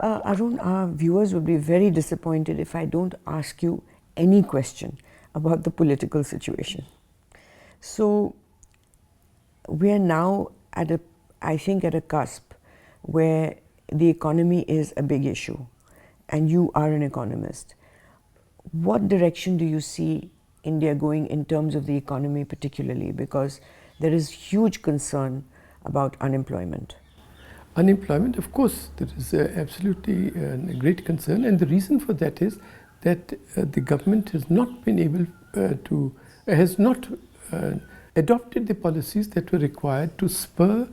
Arun, our viewers would be very disappointed if I don't ask you any question about the political situation. So, we are now at I think at a cusp where the economy is a big issue, and you are an economist. What direction do you see India going in terms of the economy particularly? Because there is huge concern about unemployment. Unemployment, of course, there is absolutely a great concern, and the reason for that is that the government has not been able has not adopted the policies that were required to spur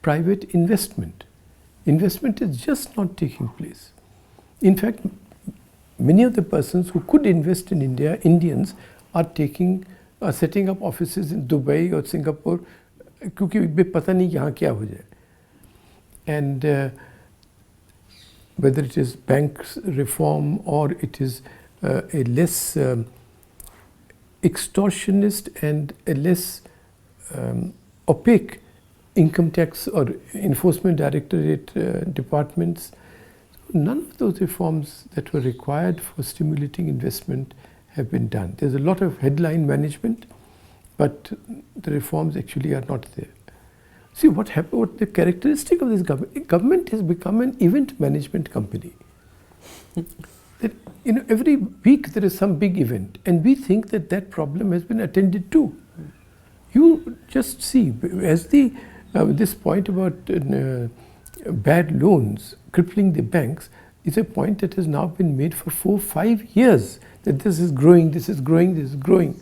private investment. Investment is just not taking place. In fact, many of the persons who could invest in India, Indians, are setting up offices in Dubai or Singapore क्योंकि पता नहीं यहाँ क्या हो जाए. And whether it is banks reform or it is a less extortionist and a less opaque income tax or enforcement directorate departments, none of those reforms that were required for stimulating investment have been done. There's a lot of headline management, but the reforms actually are not there. See what happened, what the characteristic of this government has become an event management company. That, every week there is some big event, and we think that that problem has been attended to. You just see, as this point about bad loans crippling the banks is a point that has now been made for 4-5 years, that this is growing, this is growing, this is growing.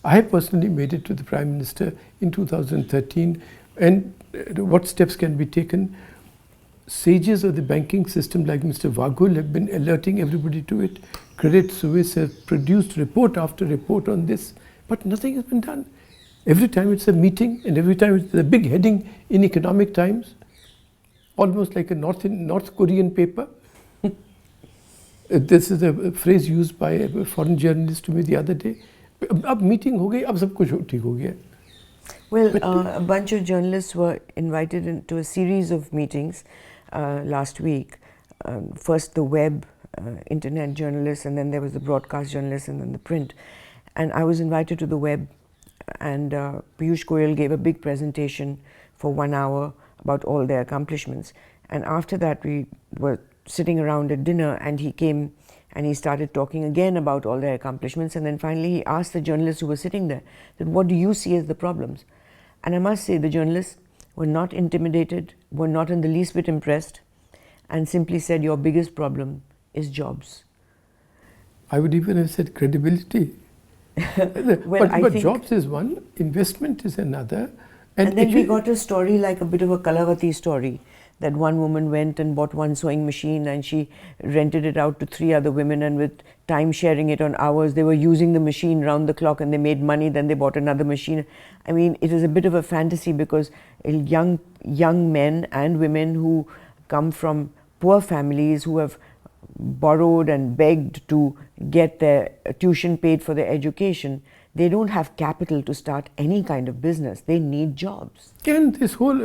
I personally made it to the Prime Minister in 2013, and what steps can be taken. Sages of the banking system like Mr. Vaghul have been alerting everybody to it. Credit Suisse has produced report after report on this, but nothing has been done. Every time it's a meeting, and every time it's a big heading in Economic Times, almost like a North Korean paper. This is a phrase used by a foreign journalist to me the other day. अब meeting हो गई, अब सब कुछ ठीक हो गया. Well, a bunch of journalists were invited into a series of meetings last week. First the web, internet journalists, and then there was the broadcast journalists, and then the print. And I was invited to the web, and Piyush Goyal gave a big presentation for 1 hour about all their accomplishments. And after that we were sitting around at dinner, and he came and he started talking again about all their accomplishments, and then finally he asked the journalists who were sitting there that what do you see as the problems? And I must say the journalists were not intimidated, were not in the least bit impressed, and simply said your biggest problem is jobs. I would even have said credibility. Well, but jobs is one, investment is another. And then we got a story like a bit of a Kalavati story, that one woman went and bought one sewing machine, and she rented it out to 3 other women, and with time sharing it on hours, they were using the machine round the clock and they made money. Then they bought another machine. I mean, it is a bit of a fantasy, because young men and women who come from poor families, who have borrowed and begged to get their tuition paid for their education, they don't have capital to start any kind of business. They need jobs. And this whole,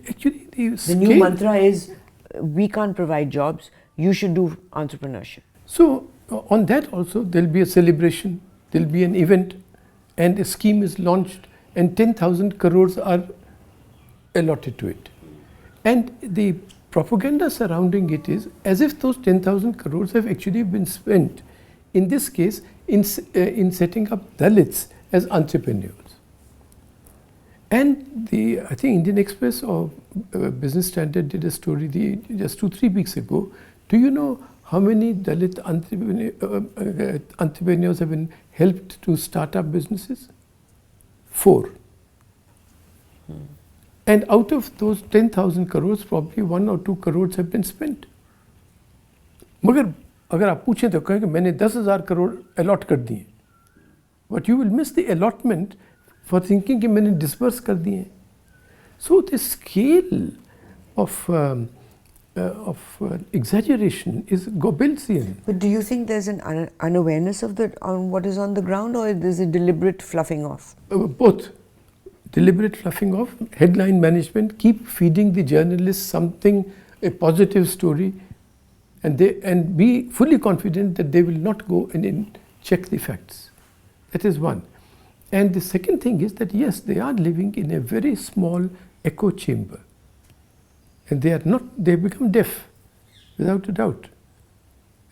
actually the new mantra is, we can't provide jobs, you should do entrepreneurship. So on that also there will be a celebration, there will be an event, and a scheme is launched, and 10,000 crores are allotted to it. And the propaganda surrounding it is as if those 10,000 crores have actually been spent, in this case, in setting up Dalits as entrepreneurs. And I think Indian Express or Business Standard did a story just 2-3 weeks ago. Do you know how many Dalit entrepreneurs have been helped to start up businesses? 4. And out of those 10,000 crores, probably 1 or 2 crores have been spent. मगर अगर आप पूछें तो कहें कि मैंने 10,000 crore allot कर दिए. But you will miss the allotment for thinking कि मैंने disperse कर दिए. So the scale of exaggeration is Goebbelsian. But do you think there's an unawareness of on what is on the ground, or there's a deliberate fluffing off? Both. Deliberate fluffing off, headline management, keep feeding the journalists something, a positive story, and be fully confident that they will not go and check the facts. That is one. And the second thing is that yes, they are living in a very small echo chamber, and they have become deaf, without a doubt.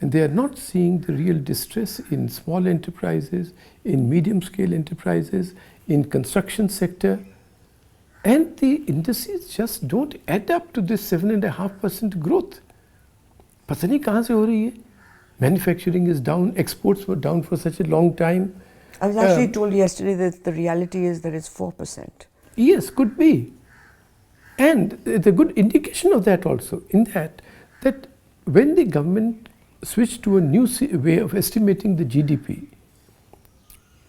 And they are not seeing the real distress in small enterprises, in medium-scale enterprises, in construction sector. And the indices just don't add up to this 7.5% growth. पता नहीं कहाँ से हो रही है? Manufacturing is down, exports were down for such a long time. I was actually told yesterday that the reality is that it's 4%. Yes, could be. And the good indication of that also, in that when the government switched to a new way of estimating the GDP,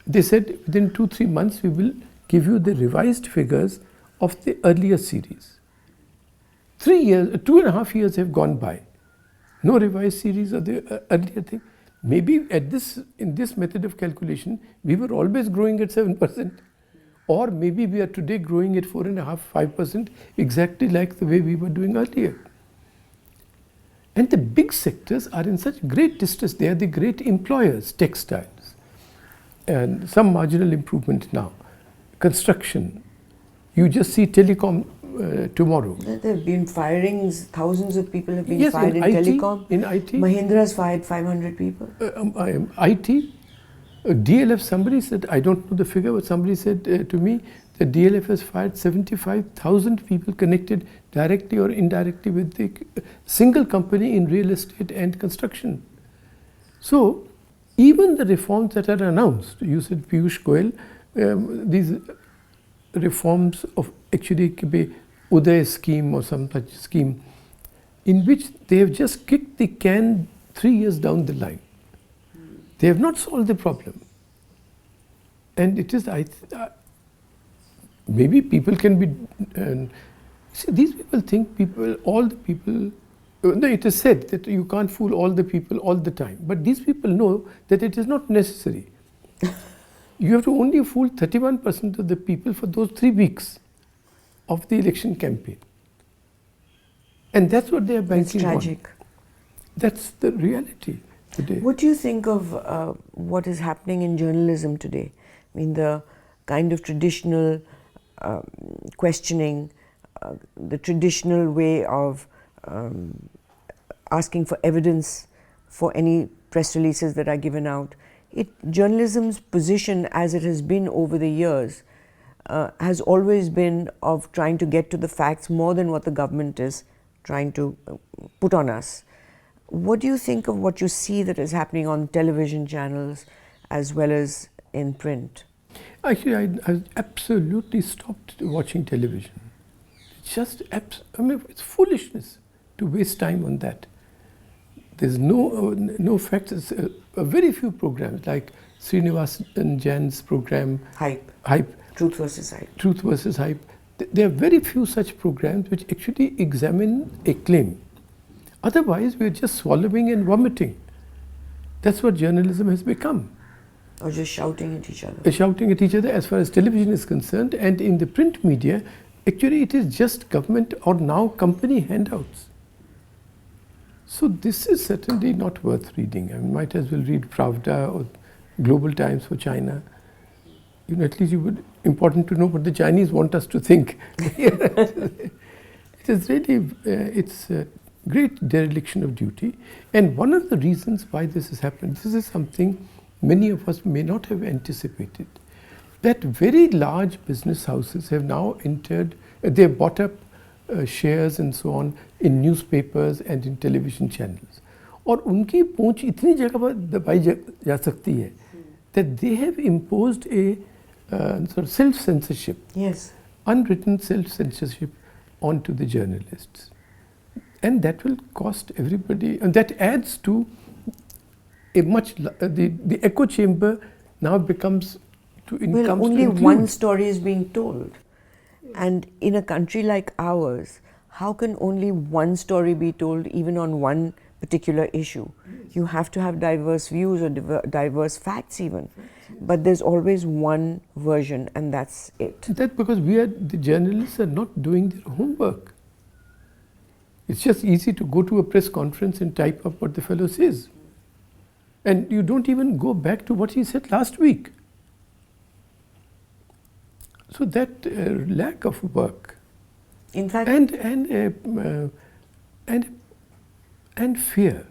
they said within 2-3 months we will give you the revised figures of the earlier series. 3 years, 2.5 years have gone by. No revised series of the earlier thing. Maybe in this method of calculation, we were always growing at 7%. Or maybe we are today growing at 4.5-5%, exactly like the way we were doing earlier. And the big sectors are in such great distress. They are the great employers, textiles, and some marginal improvement now. Construction. You just see telecom tomorrow. There have been firings, thousands of people have been Yes, fired in IT, telecom. in IT. Mahindra's fired 500 people. IT, DLF, somebody said, I don't know the figure, but somebody said to me that DLF has fired 75,000 people connected directly or indirectly with the single company in real estate and construction. So, even the reforms that are announced, you said Piyush Goyal, these reforms of actually Uday scheme or some such scheme, in which they have just kicked the can 3 years down the line. They have not solved the problem. And it is, maybe people can be, see, these people think all the people, no, it is said that you can't fool all the people all the time. But these people know that it is not necessary. You have to only fool 31% of the people for those 3 weeks of the election campaign. And that's what they are banking on. It's tragic. That's the reality today. What do you think of what is happening in journalism today? I mean, the kind of traditional questioning, the traditional way of asking for evidence for any press releases that are given out. Journalism's position, as it has been over the years, has always been of trying to get to the facts more than what the government is trying to put on us. What do you think of what you see that is happening on television channels as well as in print? Actually, I absolutely stopped watching television. It's just, it's foolishness to waste time on that. There's no facts. It's very few programs like Srinivasan Jain's program. Hype. Truth versus Hype. Truth versus Hype. There are very few such programs which actually examine a claim. Otherwise, we're just swallowing and vomiting. That's what journalism has become. Or just shouting at each other. Shouting at each other as far as television is concerned. And in the print media, actually it is just government or now company handouts. So this is certainly not worth reading. I might as well read Pravda or Global Times for China. At least important to know what the Chinese want us to think. It is really, it's a great dereliction of duty. And one of the reasons why this has happened, this is something many of us may not have anticipated, that very large business houses have now entered, they have bought up shares and so on in newspapers and in television channels. और उनकी पहुंच इतनी जगह पर दबाई जा सकती है that they have imposed a sort of self-censorship, yes, unwritten self-censorship onto the journalists. And that will cost everybody, and that adds to a the echo chamber now becomes to income. Well, only one story is being told. And in a country like ours, how can only one story be told even on one particular issue? You have to have diverse views or diverse facts even. But there's always one version and that's it. That's because the journalists are not doing their homework. It's just easy to go to a press conference and type up what the fellow says. And you don't even go back to what he said last week. So that lack of work, in fact, and fear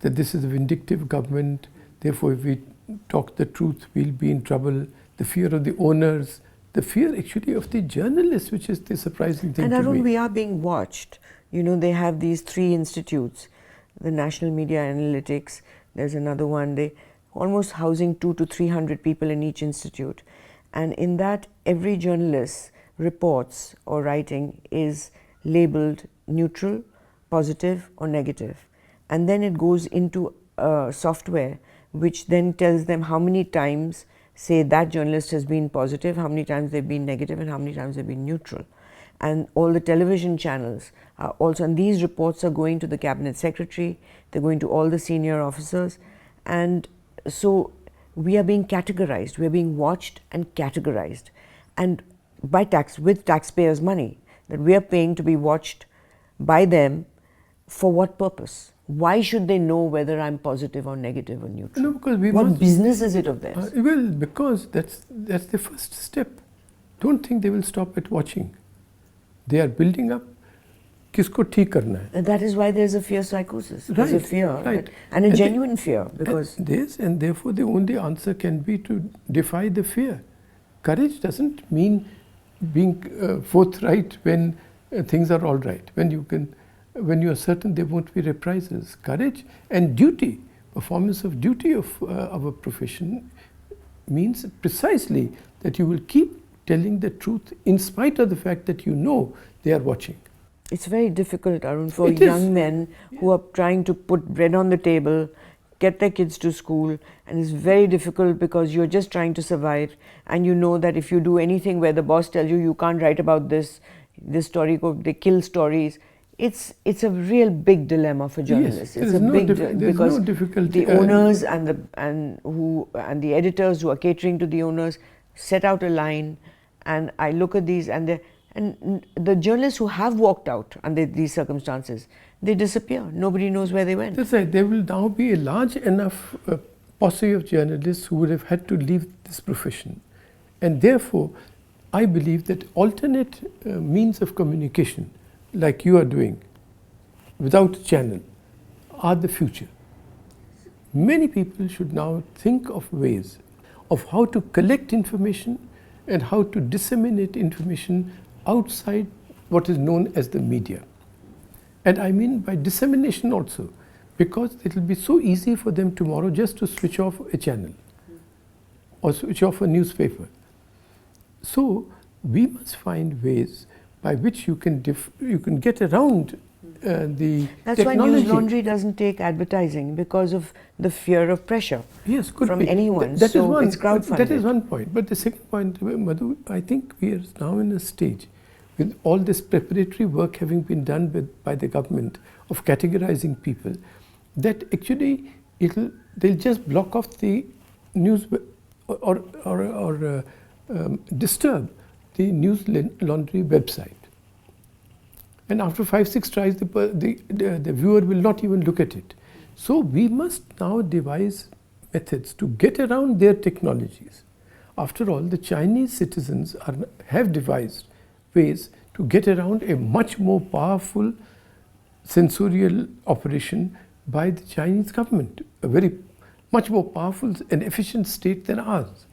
that this is a vindictive government, therefore if we talk the truth, we'll be in trouble. The fear of the owners, the fear actually of the journalists, which is the surprising thing and to Arun, me. we are being watched. You know, they have these 3 institutes, the National Media Analytics, there's another one, they almost housing 200 to 300 people in each institute. And in that, every journalist reports or writing is labeled neutral, positive or negative. And then it goes into software which then tells them how many times, say, that journalist has been positive, how many times they've been negative, and how many times they've been neutral. And all the television channels are also, and these reports are going to the cabinet secretary, they're going to all the senior officers, and so we are being categorized, we are being watched and categorized, and by with taxpayers' money, that we are paying to be watched by them. For what purpose? Why should they know whether I'm positive or negative or neutral? No, because we what must, business is it of theirs? well, because that's the first step. Don't think they will stop at watching. They are building up. Kisko theek karna hai? And that is why there's a fear psychosis. There's a fear, right. and a genuine fear, because and therefore the only answer can be to defy the fear. Courage doesn't mean being forthright when things are all right. When you are certain there won't be reprisals. Courage and duty, performance of duty of our profession, means precisely that you will keep telling the truth in spite of the fact that you know they are watching. it's very difficult, Arun, for young men who are trying to put bread on the table, get their kids to school, and it's very difficult because you're just trying to survive, and you know that if you do anything where the boss tells you can't write about this story, they kill stories. It's a real big dilemma for journalists. Yes, it's a big because no difficulty. The owners and the editors who are catering to the owners set out a line, and I look at these, and the journalists who have walked out under these circumstances, they disappear. Nobody knows where they went. That's right. There will now be a large enough posse of journalists who would have had to leave this profession, and therefore, I believe that alternate means of communication, like you are doing, without a channel, are the future. Many people should now think of ways of how to collect information and how to disseminate information outside what is known as the media. And I mean by dissemination also, because it will be so easy for them tomorrow just to switch off a channel or switch off a newspaper. So we must find ways by which you can get around the That's technology. why News Laundry doesn't take advertising, because of the fear of pressure from anyone. That so is it's crowdfunded. That is one point. But the second point, Madhu, I think we are now in a stage with all this preparatory work having been done by the government of categorizing people, that actually they'll just block off the news or disturb the News Laundry website. And after 5-6 tries, the viewer will not even look at it. So we must now devise methods to get around their technologies. After all, the Chinese citizens have devised ways to get around a much more powerful censorial operation by the Chinese government, a very much more powerful and efficient state than ours.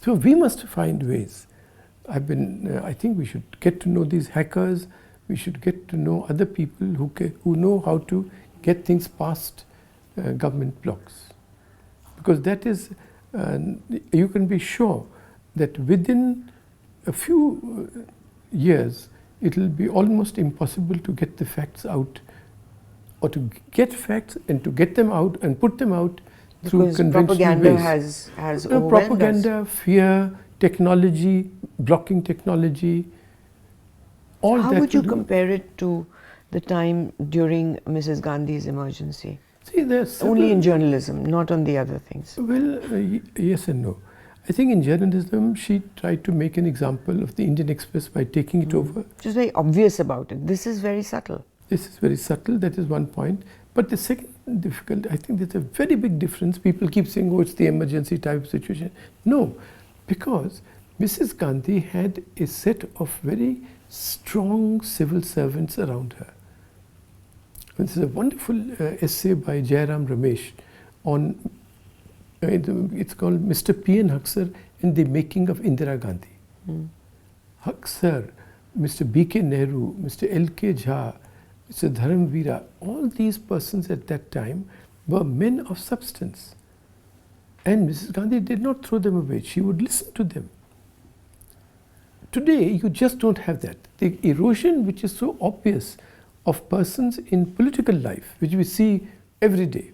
So we must find ways. I think we should get to know these hackers. We should get to know other people who know how to get things past government blocks. Because that is, you can be sure that within a few years, it will be almost impossible to get the facts out, or to get facts and to get them out and put them out through conventional propaganda ways. has overwhelmed Propaganda, us. fear, technology, blocking technology, all How that. would you compare it to the time during Mrs. Gandhi's emergency? See, there's Only in journalism, not on the other things. Well, yes and no. I think in journalism, she tried to make an example of the Indian Express by taking it over. She's very obvious about it. This is very subtle. This is very subtle, that is one point. But the second difficult, I think there's a very big difference. People keep saying, oh, it's the emergency type of situation. No, because Mrs. Gandhi had a set of very strong civil servants around her. This is a wonderful essay by Jairam Ramesh on, it's called Mr. P.N. Huxar and the Making of Indira Gandhi. Huxar, Mr. B.K. Nehru, Mr. L.K. Jha, Mr. Dharamvira, all these persons at that time were men of substance. And Mrs. Gandhi did not throw them away. She would listen to them. Today, you just don't have that. The erosion which is so obvious of persons in political life, which we see every day.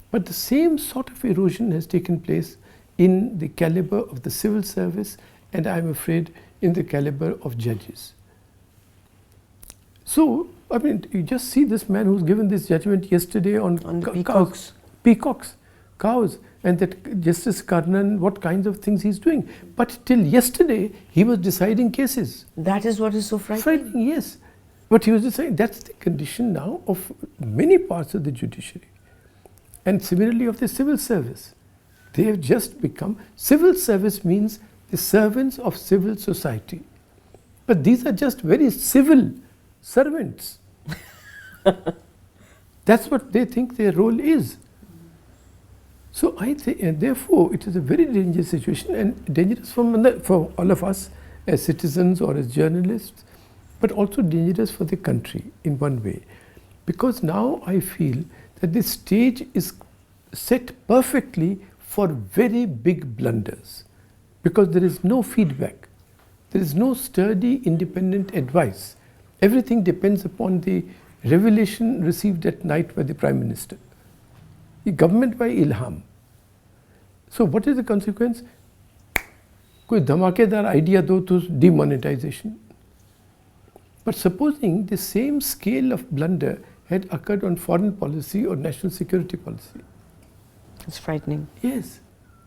But the same sort of erosion has taken place in the caliber of the civil service, and I'm afraid in the caliber of judges. So, I mean, you just see this man who's given this judgment yesterday on the peacocks. Peacocks, cows, and that Justice Karnan, what kinds of things he's doing. But till yesterday, he was deciding cases. That is what is so frightening. Frightening, yes. But he was deciding, that's the condition now of many parts of the judiciary. And similarly of the civil service. They have just become, civil service means the servants of civil society. But these are just very civil servants. That's what they think their role is. So I think, and therefore, it is a very dangerous situation, and dangerous for all of us as citizens or as journalists, but also dangerous for the country in one way. Because now I feel that the stage is set perfectly for very big blunders. Because there is no feedback. There is no sturdy, independent advice. Everything depends upon the revelation received at night by the Prime Minister. The government by ilham. So what is the consequence? कोई धमाकेदार idea दो तो demonetization. But supposing the same scale of blunder had occurred on foreign policy or national security policy. It's frightening. Yes,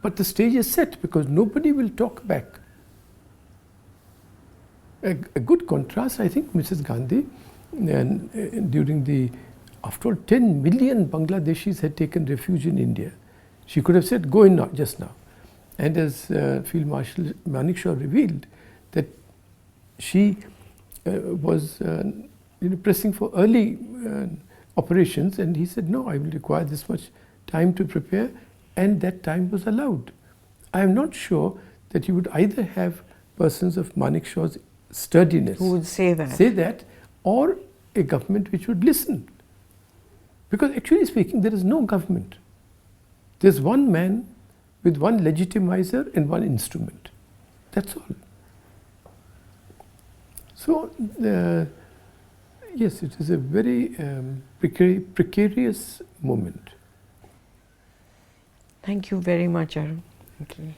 but the stage is set because nobody will talk back. A good contrast, I think, Mrs. Gandhi, during the, after all, 10 million Bangladeshis had taken refuge in India. She could have said, go in now, just now. And as Field Marshal Manekshaw revealed, that she was pressing for early operations, and he said, no, I will require this much time to prepare, and that time was allowed. I am not sure that you would either have persons of Manekshaw's sturdiness who would say that, or a government which would listen. Because actually speaking, there is no government. There's one man with one legitimizer and one instrument. That's all. So, yes, it is a very precarious moment. Thank you very much, Arun. Okay.